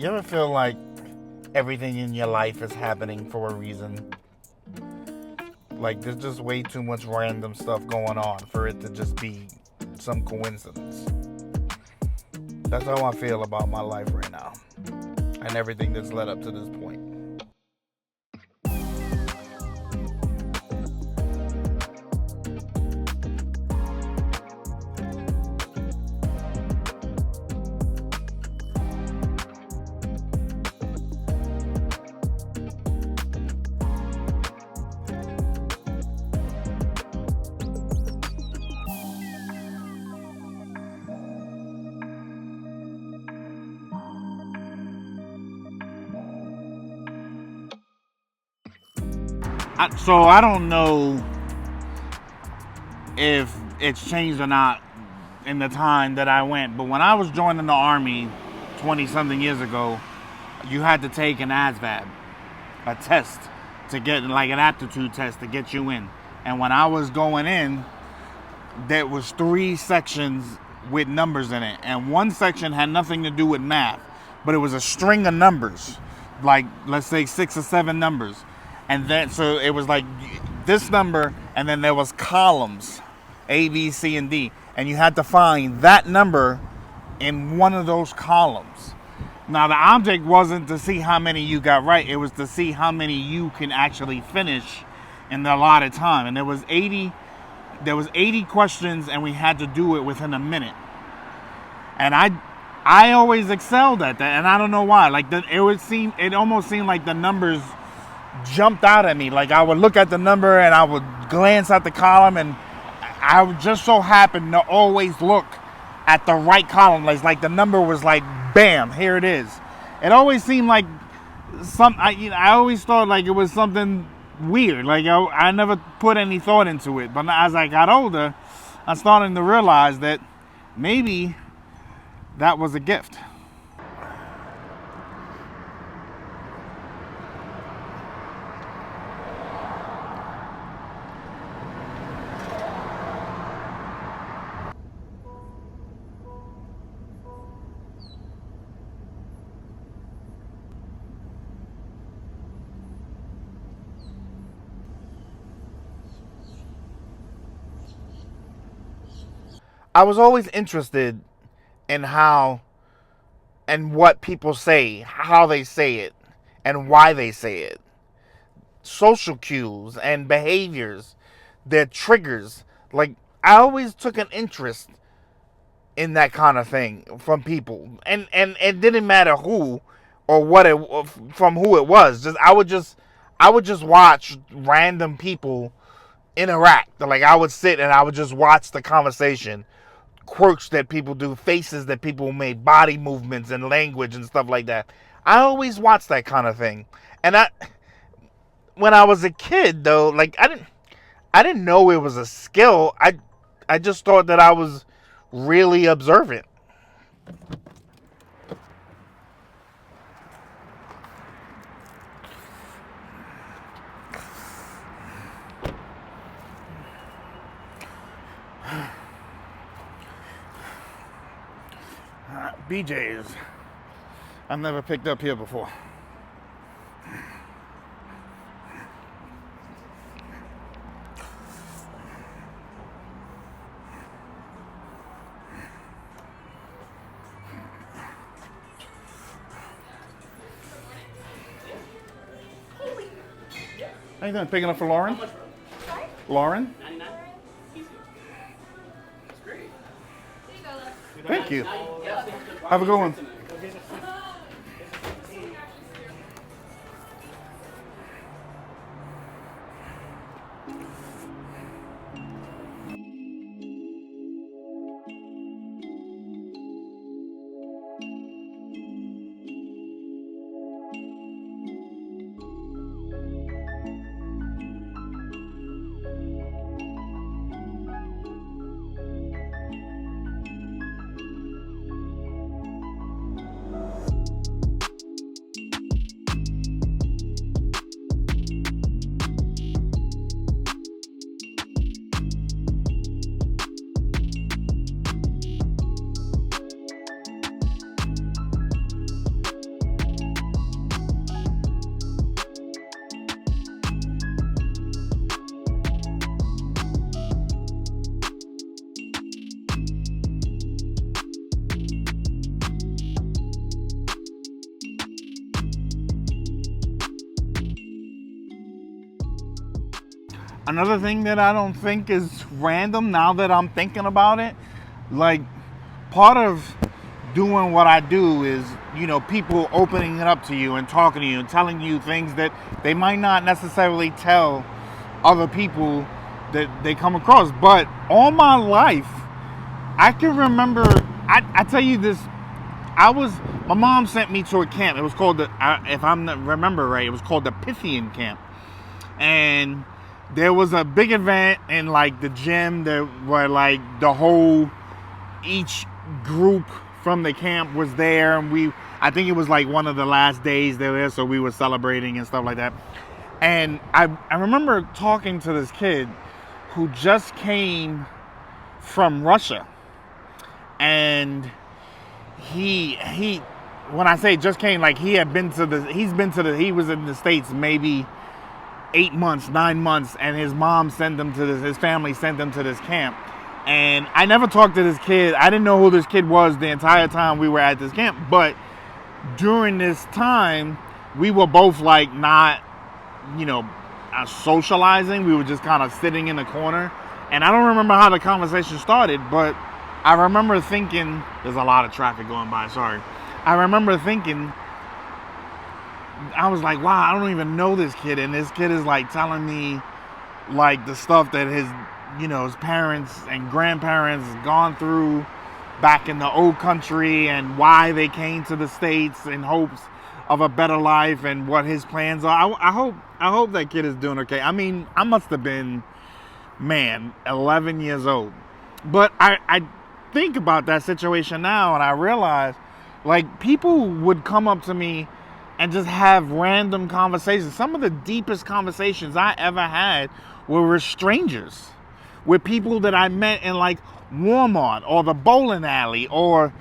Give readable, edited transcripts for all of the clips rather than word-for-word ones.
You ever feel like everything in your life is happening for a reason? Like there's just way too much random stuff going on for it to just be some coincidence. That's how I feel about my life right now and everything that's led up to this point. So I don't know if it's changed or not in the time that I went, but when I was joining the Army 20 something years ago, you had to take an ASVAB, a test to get, like an aptitude test to get you in. And when I was going in, there was 3 sections with numbers in it, and one section had nothing to do with math, but it was a string of numbers, like let's say 6 or 7 numbers. And then so it was like this number, and then there was columns A, B, C, and D, and you had to find that number in one of those columns. Now the object wasn't to see how many you got right, it was to see how many you can actually finish in the allotted time. And there was 80 questions, and we had to do it within a minute. And I always excelled at that, and I don't know why. Like it almost seemed like the numbers jumped out at me. Like I would look at the number and I would glance at the column, and I would just so happen to always look at the right column. Like the number was like, bam, here it is. It always seemed like I always thought like it was something weird. Like I never put any thought into it. But as I got older, I'm starting to realize that maybe that was a gift. I was always interested in how and what people say, how they say it, and why they say it. Social cues and behaviors, their triggers. Like, I always took an interest in that kind of thing from people. And it didn't matter who or what it from who it was. I would just watch random people interact. Like I would sit and I would just watch the conversation, quirks that people do, faces that people make, body movements and language and stuff like that. I always watched that kind of thing. And when I was a kid though, like I didn't know it was a skill. I just thought that I was really observant. BJ's. I've never picked up here before. How you doing? Picking up for Lauren? Sorry? Lauren? 99. Easy. That's great. Here you go, Thank you. Have a good one. Another thing that I don't think is random now that I'm thinking about it, like part of doing what I do is, people opening it up to you and talking to you and telling you things that they might not necessarily tell other people that they come across. But all my life, I can remember, I tell you this, my mom sent me to a camp. It was called if I remember right, it was called the Pythian camp. And there was a big event in like the gym that where like each group from the camp was there, and I think it was like one of the last days they were there, so we were celebrating and stuff like that. And I remember talking to this kid who just came from Russia, and he when I say just came, like he was in the States maybe 8 months, 9 months, and his family sent him to this camp. And I never talked to this kid. I didn't know who this kid was the entire time we were at this camp. But during this time, we were both like not, socializing. We were just kind of sitting in the corner. And I don't remember how the conversation started, but I remember thinking, there's a lot of traffic going by, sorry. I remember thinking, I was like, wow, I don't even know this kid. And this kid is like telling me like the stuff that his parents and grandparents gone through back in the old country, and why they came to the States in hopes of a better life, and what his plans are. I hope that kid is doing okay. I mean, I must have been, 11 years old. But I think about that situation now, and I realize, like, people would come up to me and just have random conversations. Some of the deepest conversations I ever had were with strangers, with people that I met in like Walmart or the bowling alley, or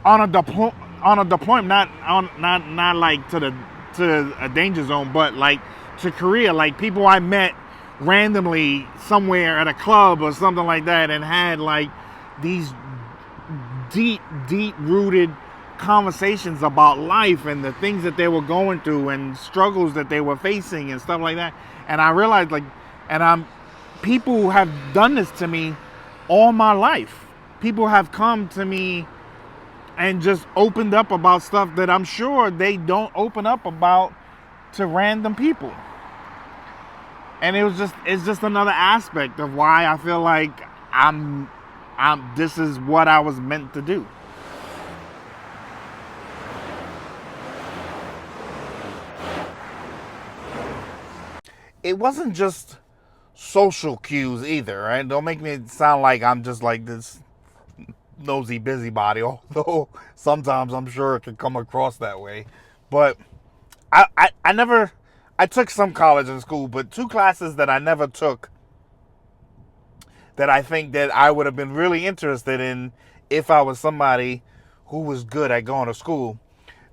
on a deployment, not like to a danger zone, but like to Korea, like people I met randomly somewhere at a club or something like that, and had like these deep rooted conversations about life and the things that they were going through and struggles that they were facing and stuff like that. And I realized, like, people have done this to me all my life. People have come to me and just opened up about stuff that I'm sure they don't open up about to random people. And it's just another aspect of why I feel like this is what I was meant to do. It wasn't just social cues either, right? Don't make me sound like I'm just like this nosy busybody, although sometimes I'm sure it can come across that way. But I took some college and school, but two classes that I never took that I think that I would have been really interested in if I was somebody who was good at going to school.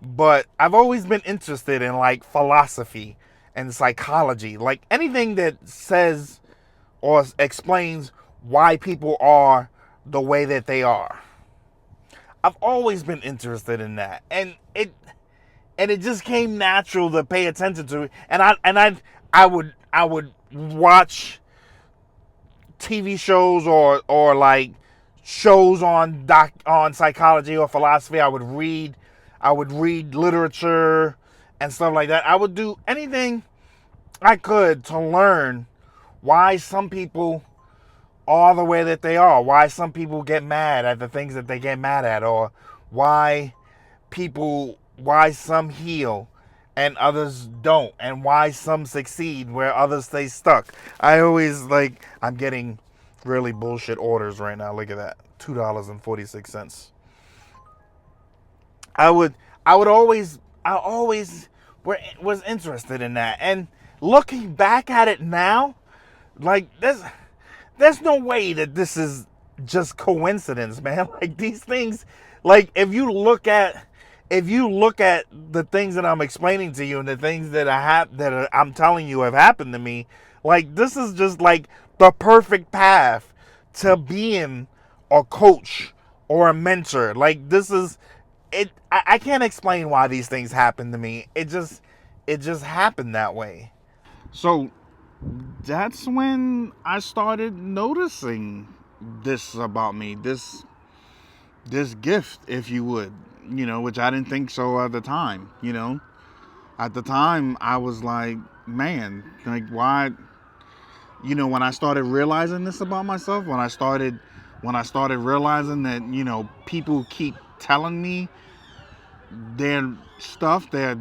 But I've always been interested in like philosophy and psychology, like anything that says or explains why people are the way that they are. I've always been interested in that, and it just came natural to pay attention to it. And I would watch TV shows or like shows on psychology or philosophy. I would read literature and stuff like that. I would do anything I could to learn why some people are the way that they are, why some people get mad at the things that they get mad at, or why some heal and others don't, and why some succeed where others stay stuck. I'm getting really bullshit orders right now. Look at that. $2.46. I always was interested in that. And looking back at it now, like there's no way that this is just coincidence, man. Like these things, like if you look at the things that I'm explaining to you and the things that I'm telling you have happened to me, like this is just like the perfect path to being a coach or a mentor. Like this is it. I can't explain why these things happen to me. It just happened that way. So that's when I started noticing this about me, this gift, if you would, which I didn't think so at the time. At the time, I was like, man, like why? When I started realizing this about myself, when I started realizing that people keep telling me their stuff, their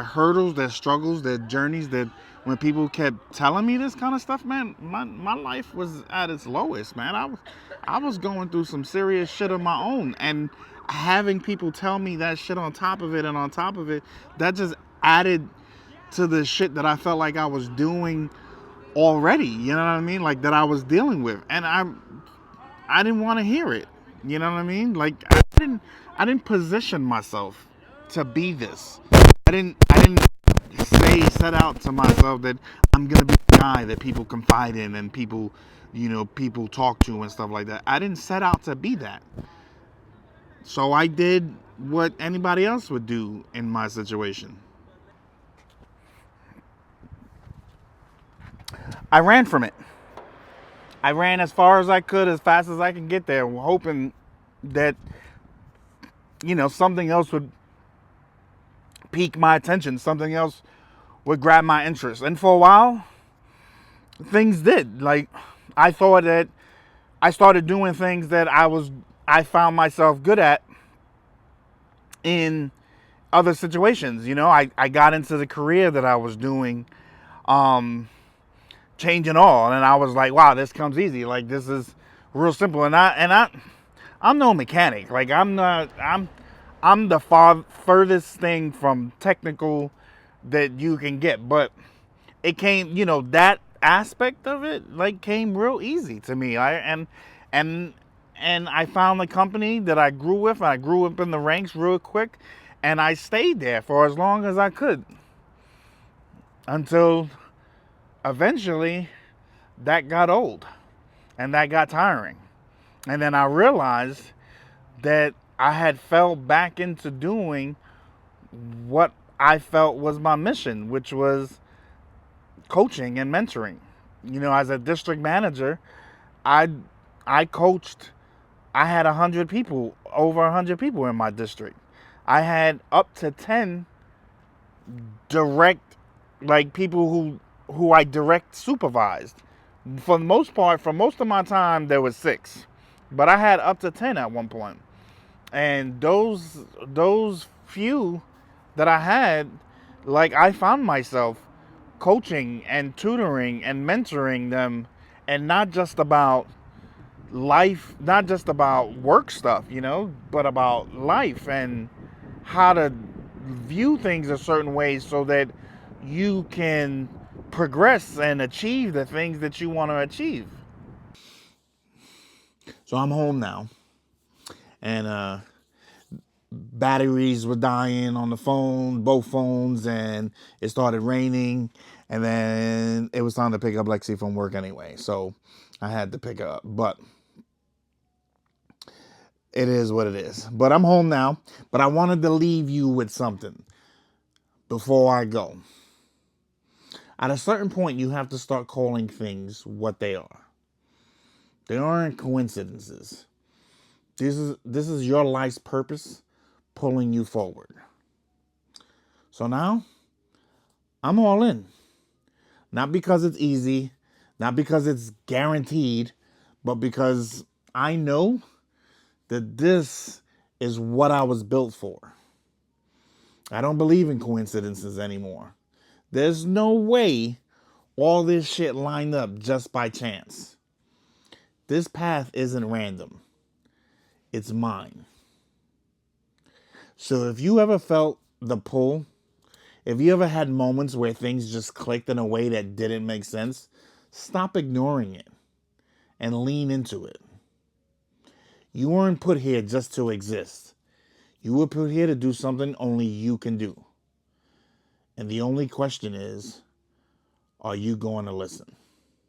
hurdles, their struggles, their journeys, that when people kept telling me this kind of stuff, man, my life was at its lowest, man. I was going through some serious shit of my own, and having people tell me that shit on top of it and on top of it, that just added to the shit that I felt like I was doing already, you know what I mean? Like that I was dealing with. And I didn't want to hear it. You know what I mean? Like I didn't position myself to be this. I didn't set out to myself that I'm gonna be the guy that people confide in and people talk to and stuff like that. I didn't set out to be that. So I did what anybody else would do in my situation. I ran from it. I ran as far as I could, as fast as I could get there, hoping that something else would pique my attention, something else would grab my interest. And for a while, things did. Like I thought that I started doing things that I found myself good at in other situations. I got into the career that I was doing, changing all, and I was like, wow, this comes easy. Like this is real simple. I'm no mechanic. Like I'm not. I'm the furthest thing from technical that you can get. But it came, that aspect of it like came real easy to me. And and I found a company that I grew with. And I grew up in the ranks real quick, and I stayed there for as long as I could until eventually that got old and that got tiring. And then I realized that I had fell back into doing what I felt was my mission, which was coaching and mentoring. As a district manager, I I coached. I had 100 people, over 100 people in my district. I had up to 10 direct, like people who I direct supervised. For the most part, for most of my time, there was 6, but I had up to 10 at one point. And those few that I had, like I found myself coaching and tutoring and mentoring them, and not just about life, not just about work stuff, but about life and how to view things a certain way so that you can progress and achieve the things that you want to achieve. So I'm home now, and batteries were dying on the phone, both phones, and it started raining, and then it was time to pick up Lexi from work anyway, so I had to pick her up. But it is what it is. But I'm home now. But I wanted to leave you with something before I go. At a certain point, you have to start calling things what they are. They aren't coincidences. This is your life's purpose pulling you forward. So now, I'm all in. Not because it's easy, not because it's guaranteed, but because I know that this is what I was built for. I don't believe in coincidences anymore. There's no way all this shit lined up just by chance. This path isn't random. It's mine. So if you ever felt the pull, if you ever had moments where things just clicked in a way that didn't make sense, stop ignoring it and lean into it. You weren't put here just to exist. You were put here to do something only you can do. And the only question is, are you going to listen?